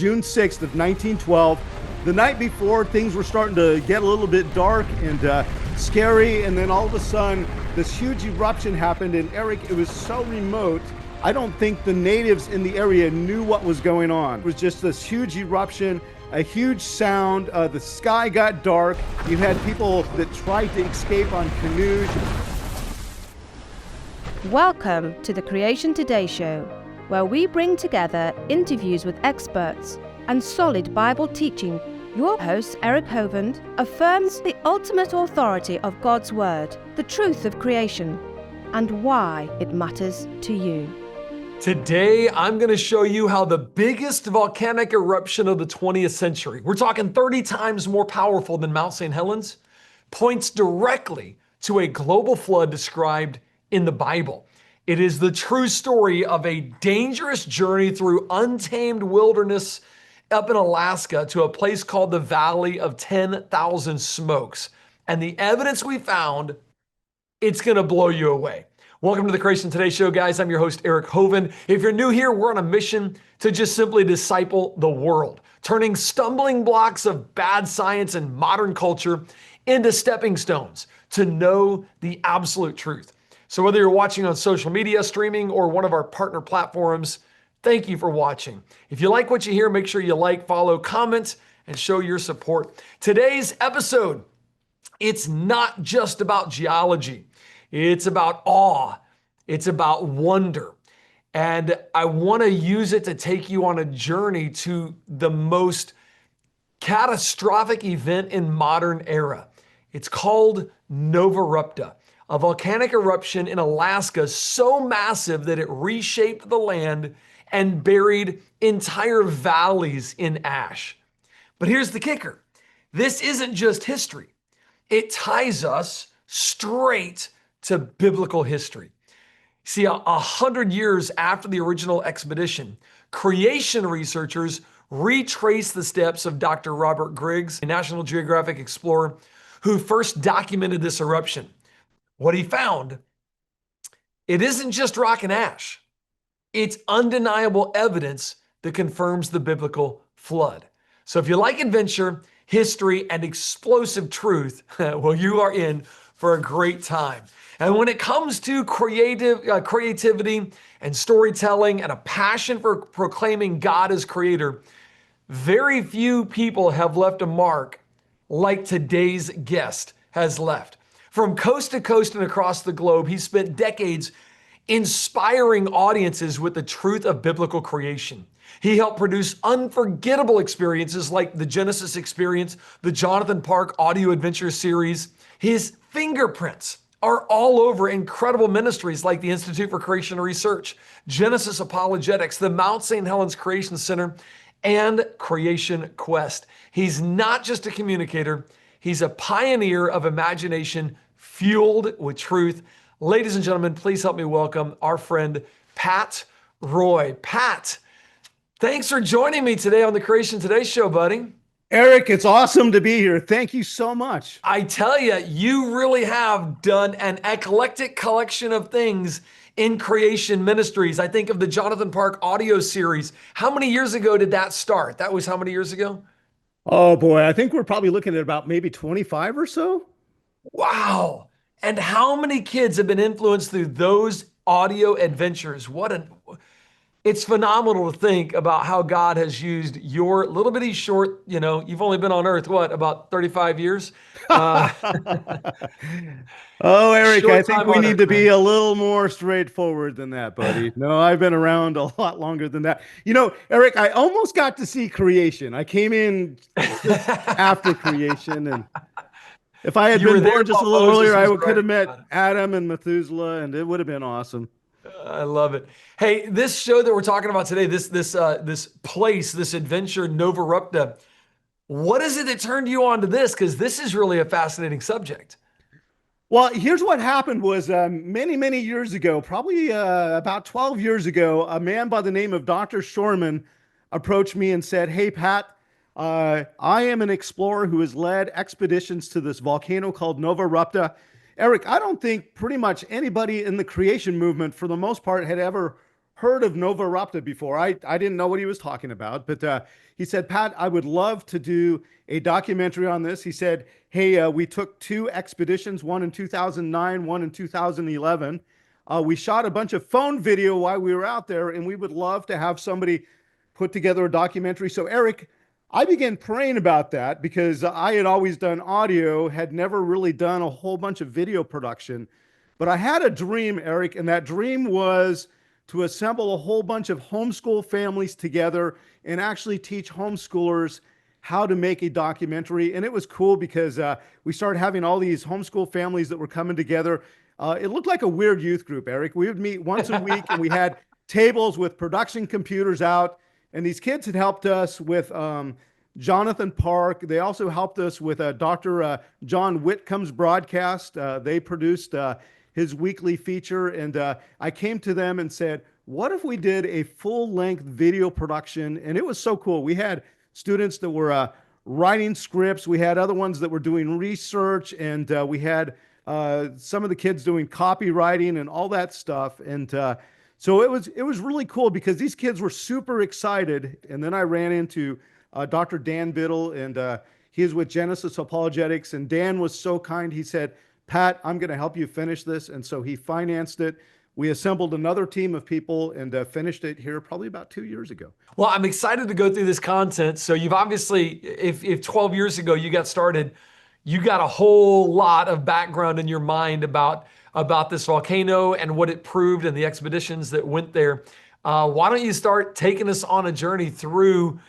June 6th of 1912. The night before, things were starting to get a little bit dark and scary, and then all of a sudden, this huge eruption happened, and Eric, it was so remote, I don't think the natives in the area knew what was going on. It was just this huge eruption, a huge sound, the sky got dark, you had people that tried to escape on canoes. Welcome to the Creation Today Show, where we bring together interviews with experts and solid Bible teaching. Your host, Eric Hovind, affirms the ultimate authority of God's Word, the truth of creation, and why it matters to you. Today, I'm going to show you how the biggest volcanic eruption of the 20th century, we're talking 30 times more powerful than Mount St Helens, points directly to a global flood described in the Bible. It is the true story of a dangerous journey through untamed wilderness up in Alaska to a place called the Valley of 10,000 Smokes. And the evidence we found, it's going to blow you away. Welcome to the Creation Today Show, guys. I'm your host, Eric Hovind. If you're new here, we're on a mission to just simply disciple the world, turning stumbling blocks of bad science and modern culture into stepping stones to know the absolute truth. So whether you're watching on social media, streaming, or one of our partner platforms, thank you for watching. If you like what you hear, make sure you like, follow, comment, and show your support. Today's episode, it's not just about geology. It's about awe. It's about wonder. And I want to use it to take you on a journey to the most catastrophic event in modern era. It's called Novarupta, a volcanic eruption in Alaska so massive that it reshaped the land and buried entire valleys in ash. But here's the kicker. This isn't just history. It ties us straight to biblical history. See, 100 years after the original expedition, creation researchers retraced the steps of Dr. Robert Griggs, a National Geographic explorer who first documented this eruption. What he found, it isn't just rock and ash. It's undeniable evidence that confirms the biblical flood. So if you like adventure, history, and explosive truth, well, you are in for a great time. And when it comes to creativity and storytelling and a passion for proclaiming God as creator, very few people have left a mark like today's guest has left. From coast to coast and across the globe, he spent decades inspiring audiences with the truth of biblical creation. He helped produce unforgettable experiences like the Genesis Experience, the Jonathan Park Audio Adventure Series. His fingerprints are all over incredible ministries like the Institute for Creation Research, Genesis Apologetics, the Mount St. Helens Creation Center, and Creation Quest. He's not just a communicator, he's a pioneer of imagination fueled with truth. Ladies and gentlemen, please help me welcome our friend, Pat Roy. Pat, thanks for joining me today on the Creation Today Show, buddy. Eric, it's awesome to be here. Thank you so much. I tell you, you really have done an eclectic collection of things in creation ministries. I think of the Jonathan Park audio series. How many years ago did that start? That was how many years ago? Oh boy, I think we're probably looking at about maybe 25 or so. Wow. And how many kids have been influenced through those audio adventures? It's phenomenal to think about how God has used your little bitty short, you've only been on earth, about 35 years? Oh, Eric, I think we need to be a little more straightforward than that, buddy. No, I've been around a lot longer than that. Eric, I almost got to see creation. I came in just after creation, and if I had been born just a little earlier, I could have met Adam and Methuselah, and it would have been awesome. I love it. Hey, this show that we're talking about today, this place, this adventure, Novarupta, what is it that turned you on to this? Because this is really a fascinating subject. Well, here's what happened was many, many years ago, probably about 12 years ago, a man by the name of Dr. Shorman approached me and said, "Hey, Pat, I am an explorer who has led expeditions to this volcano called Novarupta. Eric, I don't think pretty much anybody in the creation movement, for the most part, had ever heard of Novarupta before. I didn't know what he was talking about, but he said, Pat, I would love to do a documentary on this. He said, hey, we took two expeditions, one in 2009, one in 2011. We shot a bunch of phone video while we were out there, and we would love to have somebody put together a documentary. So, Eric, I began praying about that because I had always done audio, had never really done a whole bunch of video production. But I had a dream, Eric, and that dream was to assemble a whole bunch of homeschool families together and actually teach homeschoolers how to make a documentary. And it was cool because we started having all these homeschool families that were coming together. It looked like a weird youth group, Eric. We would meet once a week and we had tables with production computers out. And these kids had helped us with Jonathan Park. They also helped us with Dr. John Whitcomb's broadcast. They produced his weekly feature. And I came to them and said, what if we did a full-length video production? And it was so cool. We had students that were writing scripts. We had other ones that were doing research. And we had some of the kids doing copywriting and all that stuff. And so it was really cool because these kids were super excited. And then I ran into Dr. Dan Biddle, and he is with Genesis Apologetics. And Dan was so kind. He said, Pat, I'm going to help you finish this. And so he financed it. We assembled another team of people and finished it here probably about 2 years ago. Well, I'm excited to go through this content. So you've obviously, if 12 years ago you got started, you got a whole lot of background in your mind about this volcano and what it proved and the expeditions that went there. Why don't you start taking us on a journey through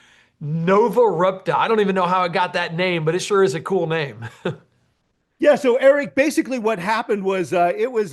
Novarupta? I don't even know how it got that name, but it sure is a cool name. Yeah, so Eric, basically what happened was it was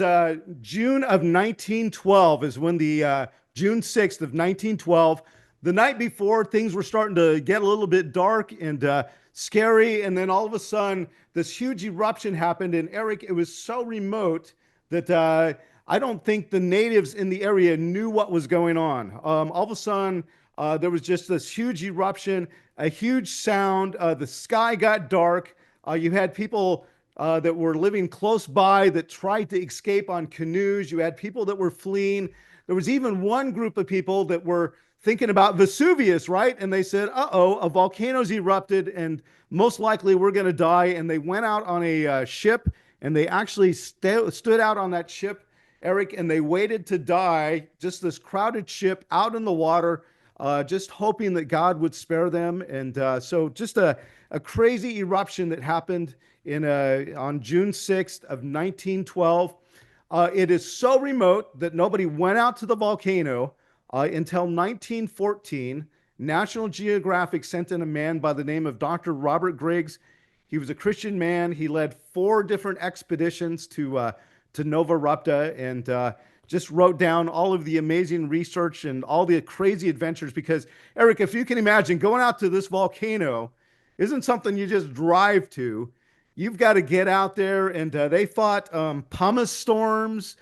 June of 1912 is when June 6th of 1912, the night before things were starting to get a little bit dark and scary. And then all of a sudden, this huge eruption happened. And Eric, it was so remote that I don't think the natives in the area knew what was going on. All of a sudden, there was just this huge eruption, a huge sound. The sky got dark. You had people that were living close by that tried to escape on canoes. You had people that were fleeing. There was even one group of people that were thinking about Vesuvius, right? And they said, uh-oh, a volcano's erupted and most likely we're going to die. And they went out on a ship and they actually stood out on that ship, Eric, and they waited to die, just this crowded ship out in the water, just hoping that God would spare them. And so just a crazy eruption that happened on June 6th of 1912. It is so remote that nobody went out to the volcano until 1914. National Geographic sent in a man by the name of Dr. Robert Griggs. He was a Christian man. He led 4 different expeditions to Novarupta and just wrote down all of the amazing research and all the crazy adventures. Because, Eric, if you can imagine, going out to this volcano isn't something you just drive to. You've got to get out there, and they fought pumice storms,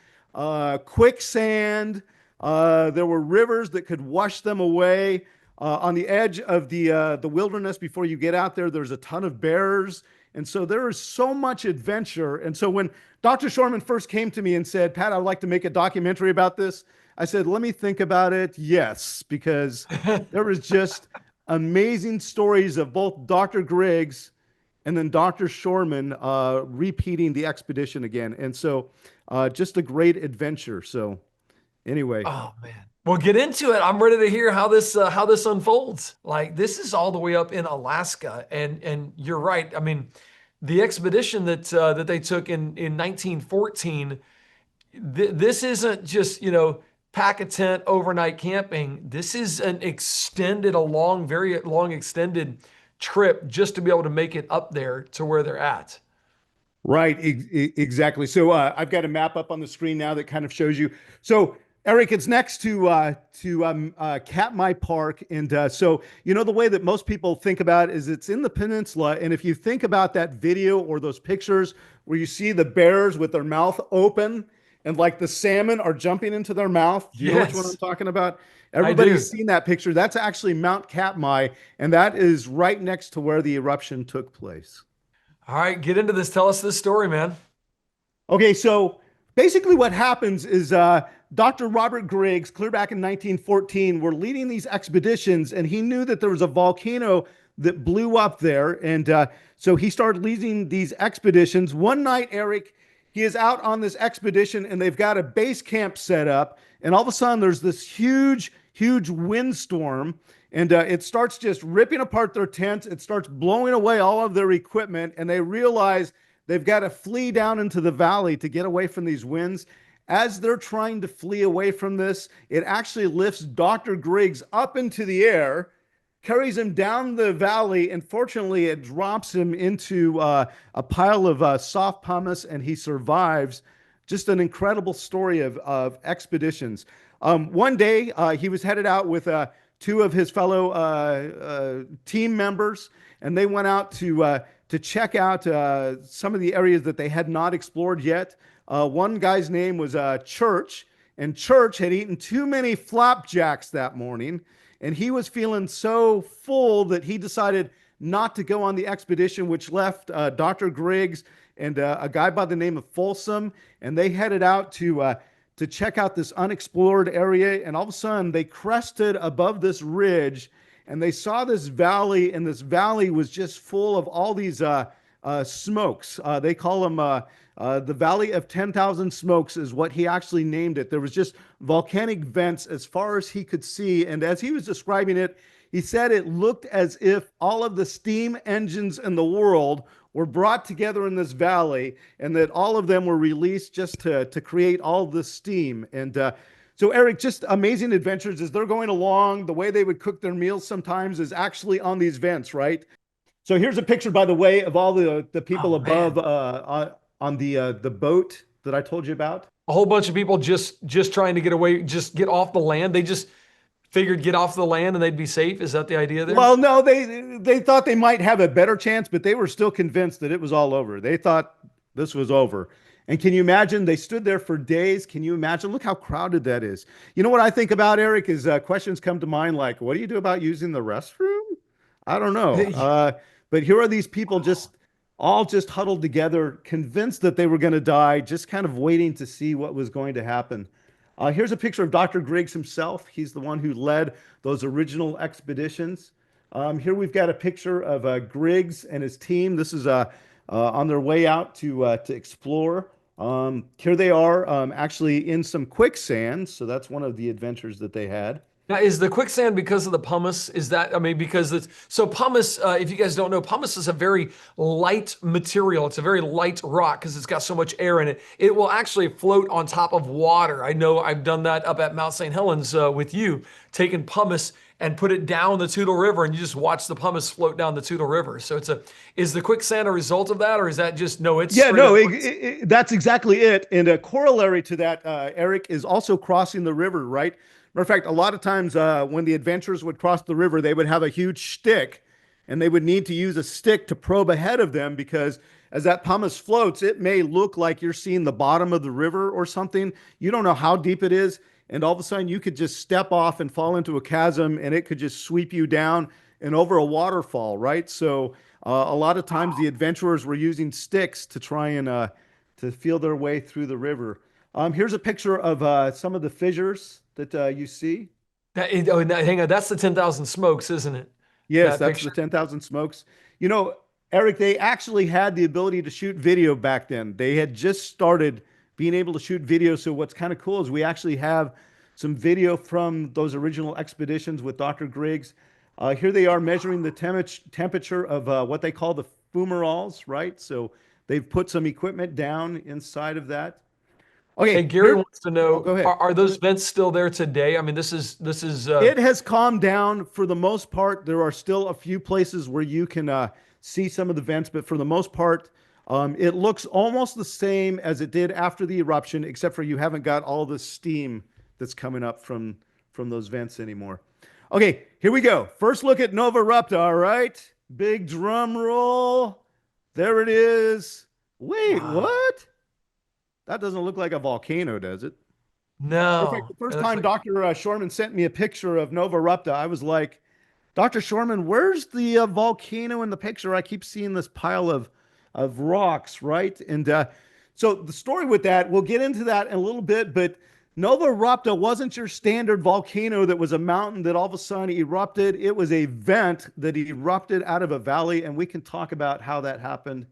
quicksand. There were rivers that could wash them away. On the edge of the wilderness, before you get out there, there's a ton of bears. And so there is so much adventure. And so when Dr. Shorman first came to me and said, Pat, I'd like to make a documentary about this, I said, let me think about it. Yes, because there was just amazing stories of both Dr. Griggs and then Dr. Shorman repeating the expedition again. And so just a great adventure. So anyway. Oh, man. Well, get into it. I'm ready to hear how this unfolds. Like, this is all the way up in Alaska. And you're right. I mean, the expedition that they took in 1914, this isn't just, pack a tent, overnight camping. This is very long extended trip just to be able to make it up there to where they're at. Right, exactly. So I've got a map up on the screen now that kind of shows you. So Eric, it's next to Katmai Park, and so the way that most people think about it is it's in the peninsula. And if you think about that video or those pictures where you see the bears with their mouth open and like the salmon are jumping into their mouth, do you know which one I'm talking about? Everybody's seen that picture. That's actually Mount Katmai, and that is right next to where the eruption took place. All right, get into this. Tell us this story, man. Okay, so basically what happens is Dr. Robert Griggs, clear back in 1914, were leading these expeditions, and he knew that there was a volcano that blew up there. And so he started leading these expeditions. One night, Eric, he is out on this expedition, and they've got a base camp set up. And all of a sudden, there's this huge, huge windstorm, and it starts just ripping apart their tents. It starts blowing away all of their equipment, and they realize they've got to flee down into the valley to get away from these winds. As they're trying to flee away from this, it actually lifts Dr. Griggs up into the air, carries him down the valley, and fortunately it drops him into a pile of soft pumice, and he survives. Just an incredible story of expeditions. One day he was headed out with two of his fellow team members, and they went out to check out some of the areas that they had not explored yet. One guy's name was Church, and Church had eaten too many flapjacks that morning, and he was feeling so full that he decided not to go on the expedition, which left Dr. Griggs and a guy by the name of Folsom, and they headed out to check out this unexplored area. And all of a sudden, they crested above this ridge, and they saw this valley, and this valley was just full of all these smokes. They call them the Valley of 10,000 Smokes is what he actually named it. There was just volcanic vents as far as he could see. And as he was describing it, he said it looked as if all of the steam engines in the world were brought together in this valley, and that all of them were released just to create all this steam. And so, Eric, just amazing adventures as they're going along. The way they would cook their meals sometimes is actually on these vents, right? So here's a picture, by the way, of all the people above on the boat that I told you about. A whole bunch of people just trying to get away, just get off the land. They just figured get off the land and they'd be safe. Is that the idea there? Well, no, they thought they might have a better chance, but they were still convinced that it was all over. They thought this was over. And can you imagine? They stood there for days. Can you imagine? Look how crowded that is. You know what I think about, Eric, is questions come to mind like, what do you do about using the restroom? I don't know. But here are these people all just huddled together, convinced that they were going to die, just kind of waiting to see what was going to happen. Here's a picture of Dr. Griggs himself. He's the one who led those original expeditions. Here we've got a picture of Griggs and his team. This is on their way out to explore. Here they are actually in some quicksand. So that's one of the adventures that they had. Now, is the quicksand because of the pumice? Is that, I mean, because it's, so pumice, if you guys don't know, pumice is a very light material. It's a very light rock because it's got so much air in it. It will actually float on top of water. I know I've done that up at Mount St Helens with you, taking pumice and put it down the Toutle River, and you just watch the pumice float down the Toutle River. So is the quicksand a result of that, or is that just, no, it's yeah, no, that's exactly it. And a corollary to that, Eric, is also crossing the river, right? Matter of fact, a lot of times when the adventurers would cross the river, they would have a huge stick, and they would need to use a stick to probe ahead of them, because as that pumice floats, it may look like you're seeing the bottom of the river or something. You don't know how deep it is, and all of a sudden you could just step off and fall into a chasm, and it could just sweep you down and over a waterfall, right? So a lot of times the adventurers were using sticks to try and to feel their way through the river. Here's a picture of some of the fissures that you see. Hang on, that's the 10,000 Smokes, isn't it? Yes, that's the 10,000 Smokes. You know, Eric, they actually had the ability to shoot video back then. They had just started being able to shoot video. So what's kind of cool is we actually have some video from those original expeditions with Dr. Griggs. Here they are measuring the temperature of what they call the fumaroles, right? So they've put some equipment down inside of that. Okay, hey, Gary wants to know, go ahead. Are those vents still there today? I mean, this is it has calmed down for the most part. There are still a few places where you can see some of the vents, but for the most part, it looks almost the same as it did after the eruption, except for you haven't got all the steam that's coming up from those vents anymore. Okay, here we go. First look at Novarupta, all right? Big drum roll. There it is. Wait, what? That doesn't look like a volcano, does it? No. In fact, the first time Dr. Shorman sent me a picture of Novarupta, I was like, Dr. Shorman, where's the volcano in the picture? I keep seeing this pile of rocks, right? And so the story with that, we'll get into that in a little bit, but Novarupta wasn't your standard volcano that was a mountain that all of a sudden erupted. It was a vent that erupted out of a valley, and we can talk about how that happened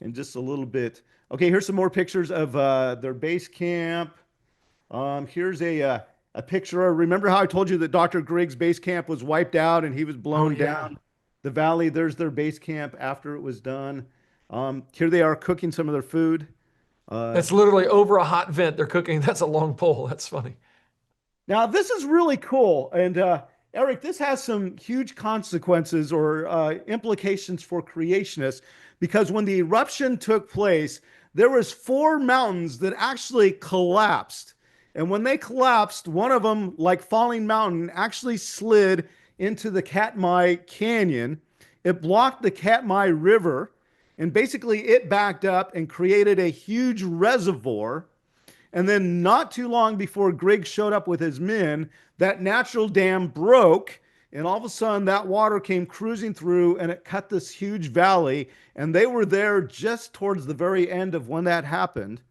in just a little bit. Okay, here's some more pictures of their base camp. Here's a picture. Remember how I told you that Dr. Griggs' base camp was wiped out and he was blown down the valley? There's their base camp after it was done. Here they are cooking some of their food. That's literally over a hot vent they're cooking. That's a long pole. That's funny. Now, this is really cool. And Eric, this has some huge consequences or implications for creationists, because when the eruption took place, there was 4 mountains that actually collapsed. And when they collapsed, one of them, like Falling Mountain, actually slid into the Katmai Canyon. It blocked the Katmai River, and basically it backed up and created a huge reservoir. And then not too long before Griggs showed up with his men, that natural dam broke, and all of a sudden that water came cruising through and it cut this huge valley. And they were there just towards the very end of when that happened.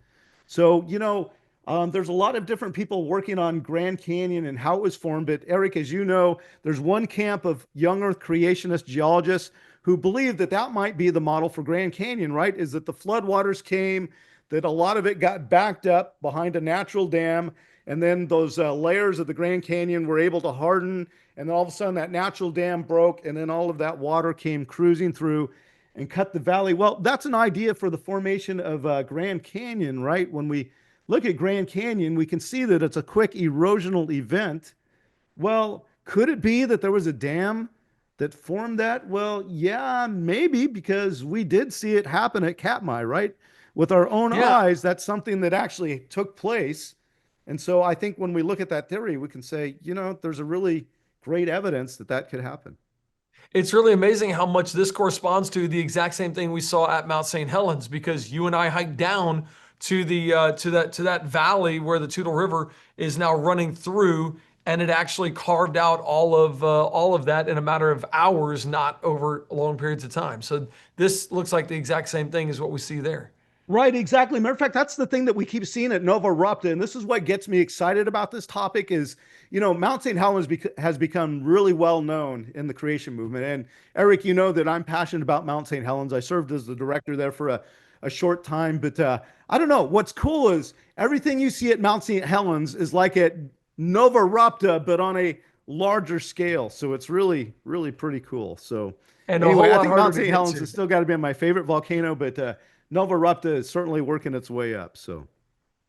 So, there's a lot of different people working on Grand Canyon and how it was formed. But Eric, as you know, there's one camp of young Earth creationist geologists who believe that that might be the model for Grand Canyon, right? Is that the floodwaters came, that a lot of it got backed up behind a natural dam, and then those layers of the Grand Canyon were able to harden, and then all of a sudden that natural dam broke, and then all of that water came cruising through and cut the valley. Well, that's an idea for the formation of Grand Canyon, right? When we look at Grand Canyon, we can see that it's a quick erosional event. Well, could it be that there was a dam that formed that? Well, yeah, maybe, because we did see it happen at Katmai, right? With our own eyes, that's something that actually took place. And so I think when we look at that theory, we can say, there's a really great evidence that that could happen. It's really amazing how much this corresponds to the exact same thing we saw at Mount St. Helens, because you and I hiked down to the to that valley where the Toutle River is now running through, and it actually carved out all of that in a matter of hours, not over long periods of time. So this looks like the exact same thing as what we see there. Right, exactly. Matter of fact, that's the thing that we keep seeing at Novarupta, and this is what gets me excited about this topic is, Mount St. Helens has become really well known in the creation movement. And Eric, you know that I'm passionate about Mount St. Helens. I served as the director there for a short time, but I don't know. What's cool is everything you see at Mount St. Helens is like at Novarupta, but on a larger scale. So it's really, really pretty cool. So and anyway, I think Mount St. Helens has still got to be my favorite volcano, but Novarupta is certainly working its way up. So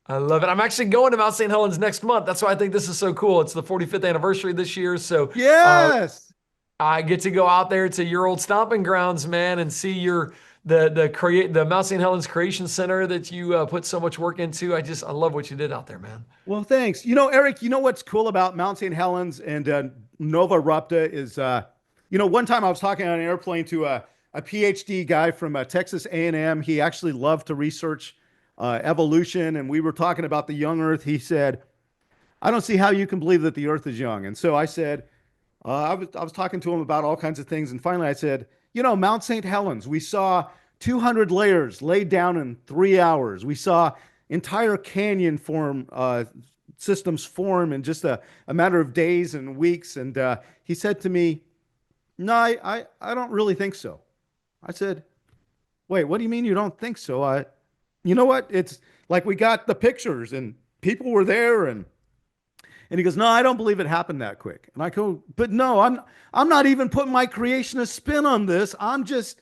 I love it. I'm actually going to Mount St. Helens next month. That's why I think this is so cool. It's the 45th anniversary this year. So yes, I get to go out there to your old stomping grounds, man, and see the Mount St. Helens Creation Center that you put so much work into. I love what you did out there, man. Well, thanks. Eric, what's cool about Mount St. Helens and Novarupta is, one time I was talking on an airplane to a PhD guy from Texas A&M. He actually loved to research evolution, and we were talking about the young Earth. He said, "I don't see how you can believe that the Earth is young." And so I said, I was talking to him about all kinds of things, and finally I said, Mount St. Helens, we saw 200 layers laid down in 3 hours. We saw entire canyon systems form in just a matter of days and weeks. And he said to me, "No, I don't really think so." I said, "Wait, what do you mean you don't think so?" You know what? It's like we got the pictures and people were there, and he goes, "No, I don't believe it happened that quick." And I go, "But no, I'm not even putting my creationist spin on this. I'm just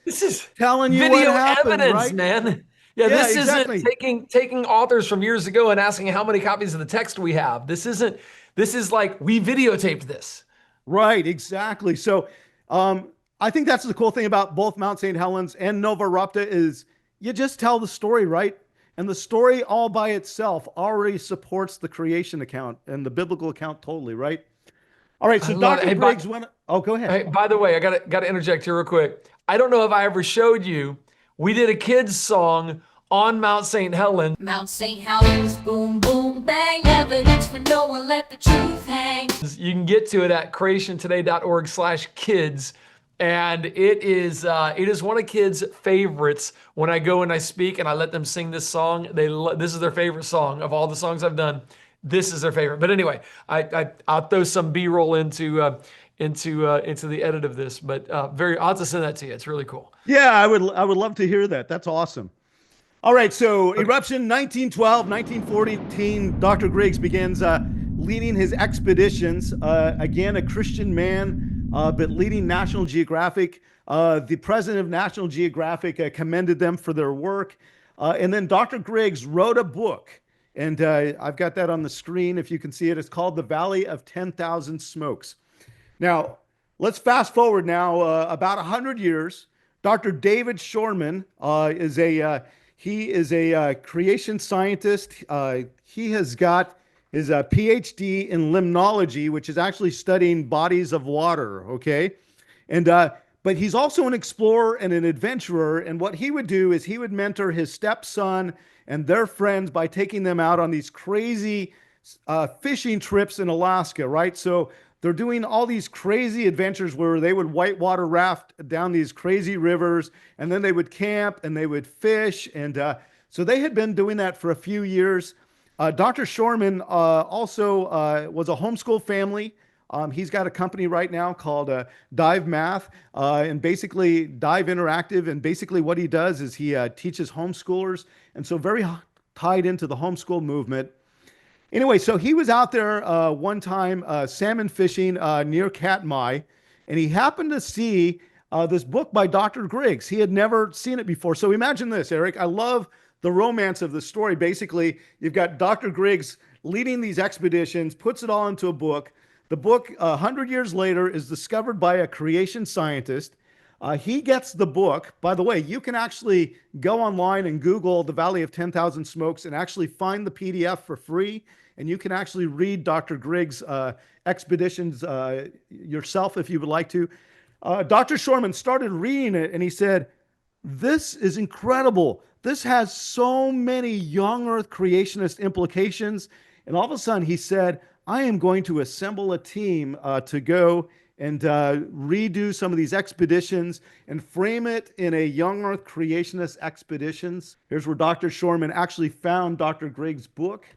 telling you video what happened, evidence, right?" man. Yeah, this exactly. isn't taking authors from years ago and asking how many copies of the text we have. This is like we videotaped this. Right, exactly. So I think that's the cool thing about both Mount St. Helens and Novarupta is you just tell the story, right? And the story all by itself already supports the creation account and the biblical account totally, right? All right, so Dr. Griggs went... Oh, go ahead. Hey, by the way, I got to interject here real quick. I don't know if I ever showed you, we did a kids song on Mount St. Helens. Mount St. Helens, boom, boom, bang, evidence for no one, let the truth hang. You can get to it at creationtoday.org/kids. And it is one of kids' favorites when I go and I speak and I let them sing this song. This is their favorite song of all the songs I've done. this is their favorite. But anyway, I'll throw some B-roll into the edit of this. But I'll have to send that to you. It's really cool. Yeah, I would love to hear that. That's awesome. All right, so eruption 1912, 1914, Dr. Griggs begins leading his expeditions. Again, a Christian man, but leading National Geographic. The president of National Geographic commended them for their work. And then Dr. Griggs wrote a book, and I've got that on the screen if you can see it. It's called The Valley of 10,000 Smokes. Now, let's fast forward now about 100 years. Dr. David Shorman is a creation scientist. He has got his PhD in limnology, which is actually studying bodies of water, okay? And but he's also an explorer and an adventurer, and what he would do is he would mentor his stepson and their friends by taking them out on these crazy fishing trips in Alaska, right? So they're doing all these crazy adventures where they would whitewater raft down these crazy rivers, and then they would camp and they would fish. And so they had been doing that for a few years. Dr. Shorman also was a homeschool family. He's got a company right now called Dive Math and basically Dive Interactive. And basically what he does is he teaches homeschoolers. And so very tied into the homeschool movement. Anyway, so he was out there one time salmon fishing near Katmai, and he happened to see this book by Dr. Griggs. He had never seen it before. So imagine this, Eric. I love the romance of the story. Basically, you've got Dr. Griggs leading these expeditions, puts it all into a book. The book, 100 years later, is discovered by a creation scientist. He gets the book. By the way, you can actually go online and Google the Valley of 10,000 Smokes and actually find the PDF for free. And you can actually read Dr. Griggs' expeditions yourself if you would like to. Dr. Shorman started reading it and he said, "This is incredible. This has so many young Earth creationist implications." And all of a sudden he said, "I am going to assemble a team to go and redo some of these expeditions and frame it in a young Earth creationist expeditions." Here's where Dr. Shorman actually found Dr. Griggs' book.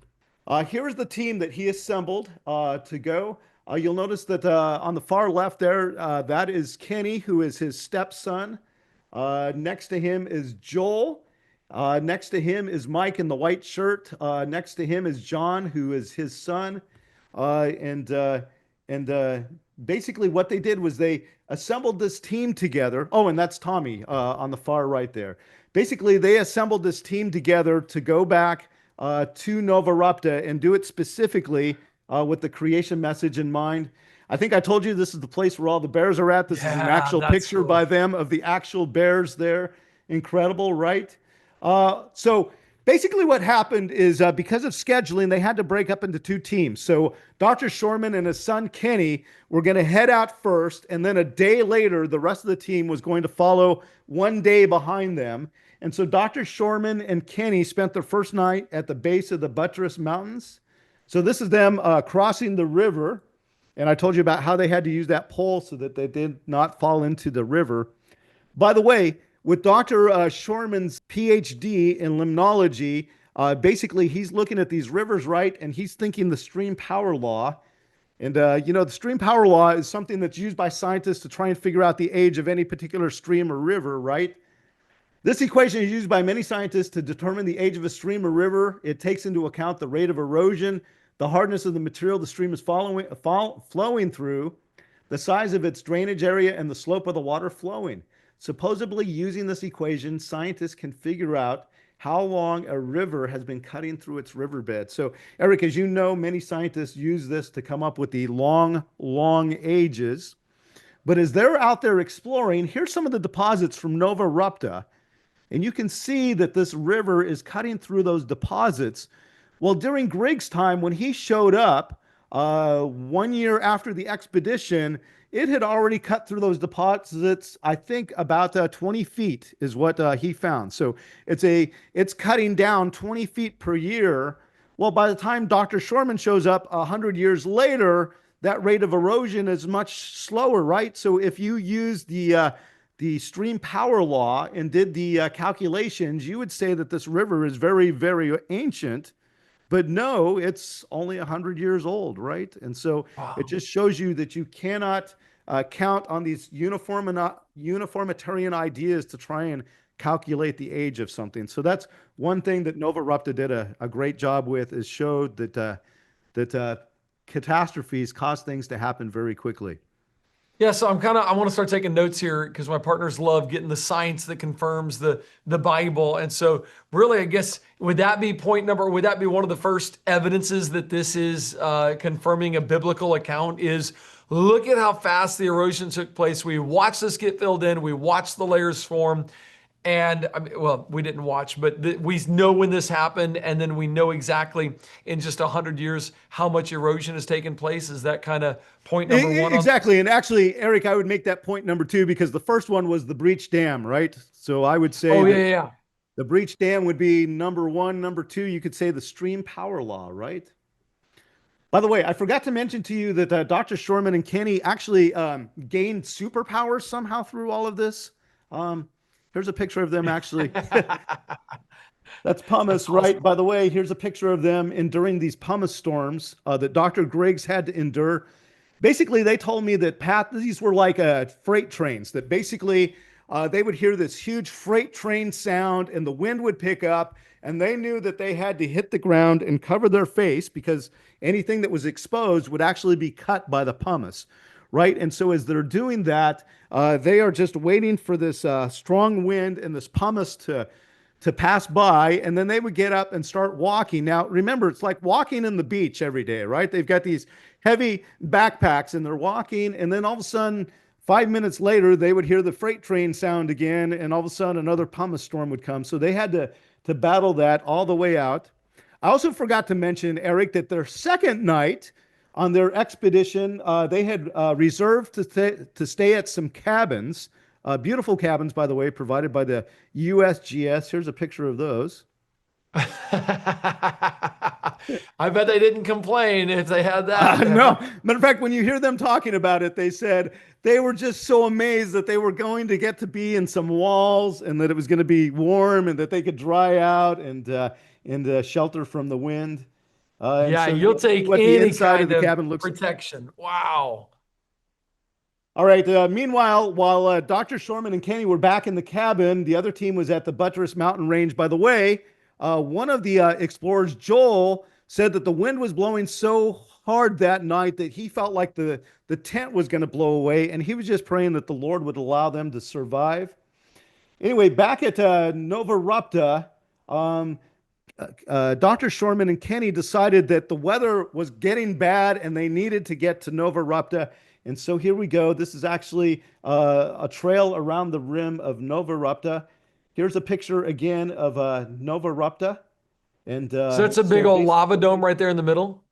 Here's the team that he assembled to go. You'll notice that on the far left there, that is Kenny, who is his stepson. Next to him is Joel. Next to him is Mike in the white shirt. Next to him is John, who is his son. And basically what they did was they assembled this team together. Oh, and that's Tommy on the far right there. Basically, they assembled this team together to go back to Novarupta and do it specifically with the creation message in mind. I think I told you this is the place where all the bears are at. This is an actual picture by them of the actual bears there. Incredible, right? So basically what happened is because of scheduling, they had to break up into two teams. So Dr. Shorman and his son Kenny were going to head out first, and then a day later, the rest of the team was going to follow one day behind them. And so Dr. Shorman and Kenny spent their first night at the base of the Buttress Mountains. So this is them crossing the river. And I told you about how they had to use that pole so that they did not fall into the river. By the way, with Dr. Shorman's PhD in limnology, basically he's looking at these rivers, right? And he's thinking the stream power law. And, the stream power law is something that's used by scientists to try and figure out the age of any particular stream or river, right? This equation is used by many scientists to determine the age of a stream or river. It takes into account the rate of erosion, the hardness of the material the stream is flowing through, the size of its drainage area, and the slope of the water flowing. Supposedly, using this equation, scientists can figure out how long a river has been cutting through its riverbed. So, Eric, as you know, many scientists use this to come up with the long ages. But as they're out there exploring, here's some of the deposits from Novarupta. And you can see that this river is cutting through those deposits. Well, during Griggs' time, when he showed up 1 year after the expedition, it had already cut through those deposits, I think about 20 feet is what he found. So it's cutting down 20 feet per year. Well, by the time Dr. Shorman shows up 100 years later, that rate of erosion is much slower, right? So if you use the stream power law and did the calculations, you would say that this river is very, very ancient. But no, it's only 100 years old, right? And so it Wow. just shows you that you cannot count on these uniformitarian ideas to try and calculate the age of something. So that's one thing that Novarupta did a great job with, is showed that catastrophes cause things to happen very quickly. Yeah, so I want to start taking notes here because my partners love getting the science that confirms the Bible. And so really, I guess, would that be one of the first evidences that this is confirming a biblical account? Is look at how fast the erosion took place. We watched this get filled in. We watched the layers form. And I mean, well, we didn't watch, but we know when this happened, and then we know exactly in just 100 years how much erosion has taken place. Is that kind of point number one on this? Exactly. And actually, Eric, I would make that point number two, because the first one was the breach dam, right? So I would say Oh, yeah, that yeah, yeah. the breach dam would be number one. Number two, you could say the stream power law, right? By the way, I forgot to mention to you that Dr. Shorman and Kenny actually gained superpowers somehow through all of this. Um, here's a picture of them actually. That's That's Pummus, right? awesome. By the way, here's a picture of them enduring these Pummus storms that Dr. Griggs had to endure. Basically, they told me that these were like freight trains, that basically they would hear this huge freight train sound and the wind would pick up, and they knew that they had to hit the ground and cover their face because anything that was exposed would actually be cut by the pumice, right? And so as they're doing that, they are just waiting for this strong wind and this pumice to pass by, and then they would get up and start walking. Now, remember, it's like walking in the beach every day, right? They've got these heavy backpacks and they're walking, and then all of a sudden, 5 minutes later, they would hear the freight train sound again, and all of a sudden another pumice storm would come. So they had to battle that all the way out. I also forgot to mention, Eric, that their second night on their expedition, they had reserved to stay at some cabins, beautiful cabins, by the way, provided by the USGS. Here's a picture of those. I bet they didn't complain if they had that. No, matter of fact, when you hear them talking about it, they said they were just so amazed that they were going to get to be in some walls and that it was going to be warm and that they could dry out and shelter from the wind. And Yeah, so you'll you see take what the any inside of kind the of cabin looks like. protection. Wow. All right. Meanwhile, while Dr. Shorman and Kenny were back in the cabin, the other team was at the Buttress Mountain Range. By the way, one of the explorers, Joel, said that the wind was blowing so hard that night that he felt like the tent was going to blow away, and he was just praying that the Lord would allow them to survive. Anyway, back at Novarupta, Dr. Shorman and Kenny decided that the weather was getting bad and they needed to get to Novarupta. And so here we go. This is actually a trail around the rim of Novarupta. Here's a picture again of Novarupta. And So it's a big old lava dome right there in the middle.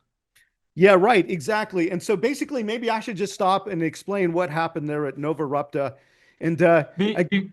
yeah, right, exactly. And so basically, maybe I should just stop and explain what happened there at Novarupta. And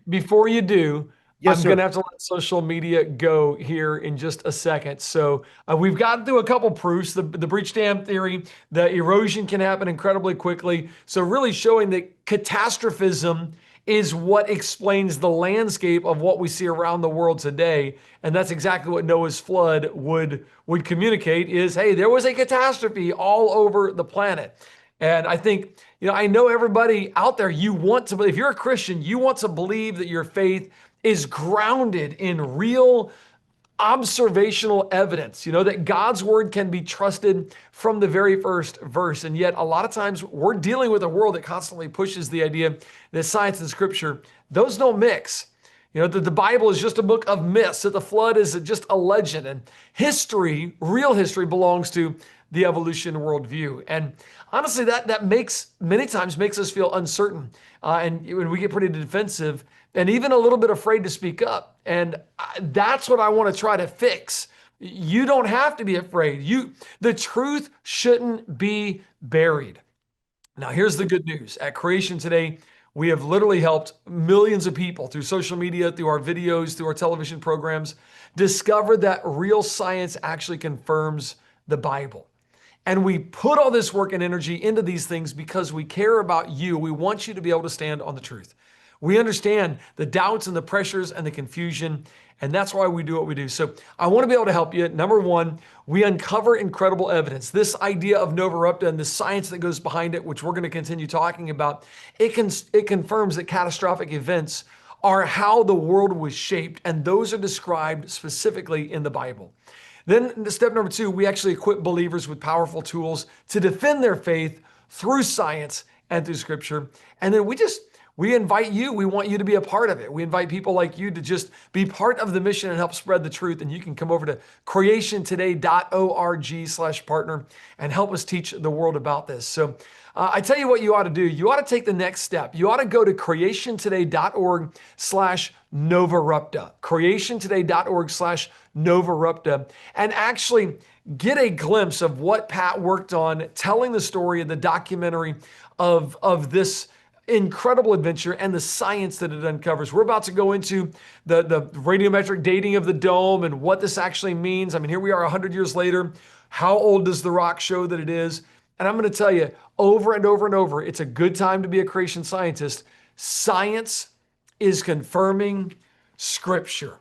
Before you do, yes, I'm sir. going to have to let social media go here in just a second. So we've gotten through a couple proofs, the breach dam theory, the erosion can happen incredibly quickly. So really showing that catastrophism is what explains the landscape of what we see around the world today. And that's exactly what Noah's flood would communicate is, hey, there was a catastrophe all over the planet. And I think, I know everybody out there, you want to, if you're a Christian, you want to believe that your faith is grounded in real observational evidence, that God's word can be trusted from the very first verse. And yet a lot of times we're dealing with a world that constantly pushes the idea that science and scripture, those don't mix. That the Bible is just a book of myths, that the flood is just a legend, and history, real history, belongs to the evolution worldview. And honestly, that many times makes us feel uncertain. And when we get pretty defensive and even a little bit afraid to speak up. And that's what I want to try to fix. You don't have to be afraid. The truth shouldn't be buried. Now, here's the good news. At Creation Today, we have literally helped millions of people through social media, through our videos, through our television programs, discover that real science actually confirms the Bible. And we put all this work and energy into these things because we care about you. We want you to be able to stand on the truth. We understand the doubts and the pressures and the confusion, and that's why we do what we do. So I want to be able to help you. Number one, we uncover incredible evidence. This idea of Novarupta and the science that goes behind it, which we're going to continue talking about, it confirms that catastrophic events are how the world was shaped, and those are described specifically in the Bible. Then step number two, we actually equip believers with powerful tools to defend their faith through science and through scripture. And then we invite you, we want you to be a part of it. We invite people like you to just be part of the mission and help spread the truth. And you can come over to creationtoday.org/partner and help us teach the world about this. So I tell you what you ought to do. You ought to take the next step. You ought to go to creationtoday.org/Novarupta, creationtoday.org/Novarupta, and actually get a glimpse of what Pat worked on, telling the story of the documentary of this incredible adventure and the science that it uncovers. We're about to go into the radiometric dating of the dome and what this actually means. I mean, here we are 100 years later. How old does the rock show that it is? And I'm going to tell you over and over and over, it's a good time to be a creation scientist. Science is confirming scripture.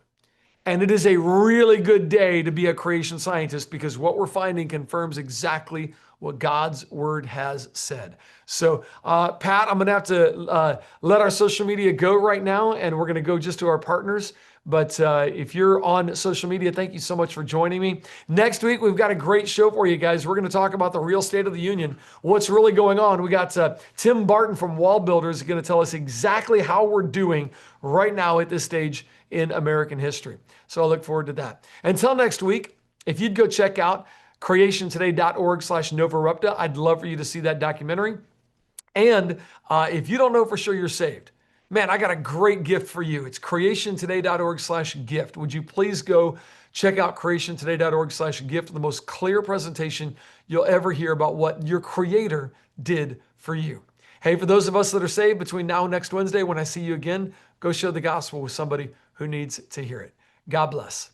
And it is a really good day to be a creation scientist because what we're finding confirms exactly what God's word has said. So, Pat, I'm going to have to let our social media go right now, and we're going to go just to our partners. But if you're on social media, thank you so much for joining me. Next week, we've got a great show for you guys. We're going to talk about the real state of the union, what's really going on. We got Tim Barton from Wall Builders going to tell us exactly how we're doing right now at this stage in American history. So I look forward to that. Until next week, if you'd go check out creationtoday.org/Novarupta, I'd love for you to see that documentary. And if you don't know for sure you're saved, man, I got a great gift for you. It's creationtoday.org/gift. Would you please go check out creationtoday.org/gift, the most clear presentation you'll ever hear about what your Creator did for you. Hey, for those of us that are saved between now and next Wednesday, when I see you again, go share the gospel with somebody who needs to hear it. God bless.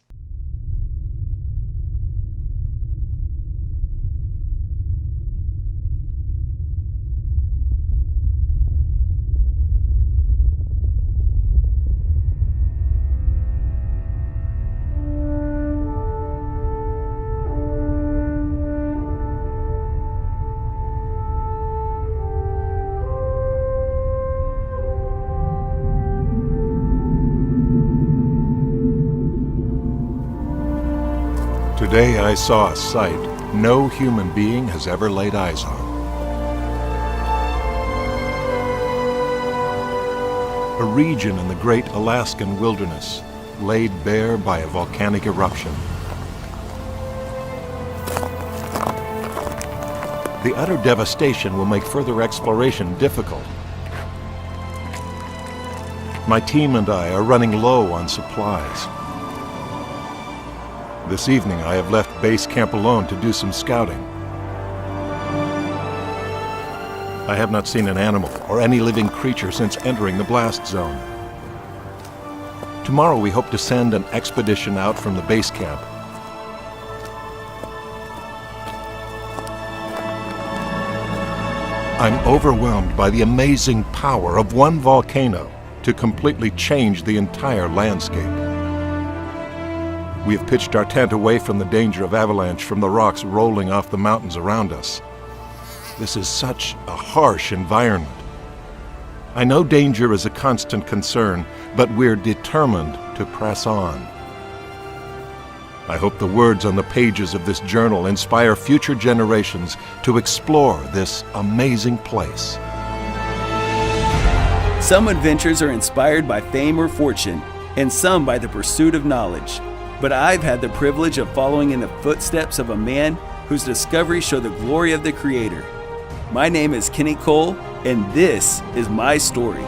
Today I saw a sight no human being has ever laid eyes on. A region in the great Alaskan wilderness laid bare by a volcanic eruption. The utter devastation will make further exploration difficult. My team and I are running low on supplies. This evening, I have left base camp alone to do some scouting. I have not seen an animal or any living creature since entering the blast zone. Tomorrow, we hope to send an expedition out from the base camp. I'm overwhelmed by the amazing power of one volcano to completely change the entire landscape. We have pitched our tent away from the danger of avalanche from the rocks rolling off the mountains around us. This is such a harsh environment. I know danger is a constant concern, but we're determined to press on. I hope the words on the pages of this journal inspire future generations to explore this amazing place. Some adventures are inspired by fame or fortune, and some by the pursuit of knowledge. But I've had the privilege of following in the footsteps of a man whose discoveries show the glory of the Creator. My name is Kenny Cole, and this is my story.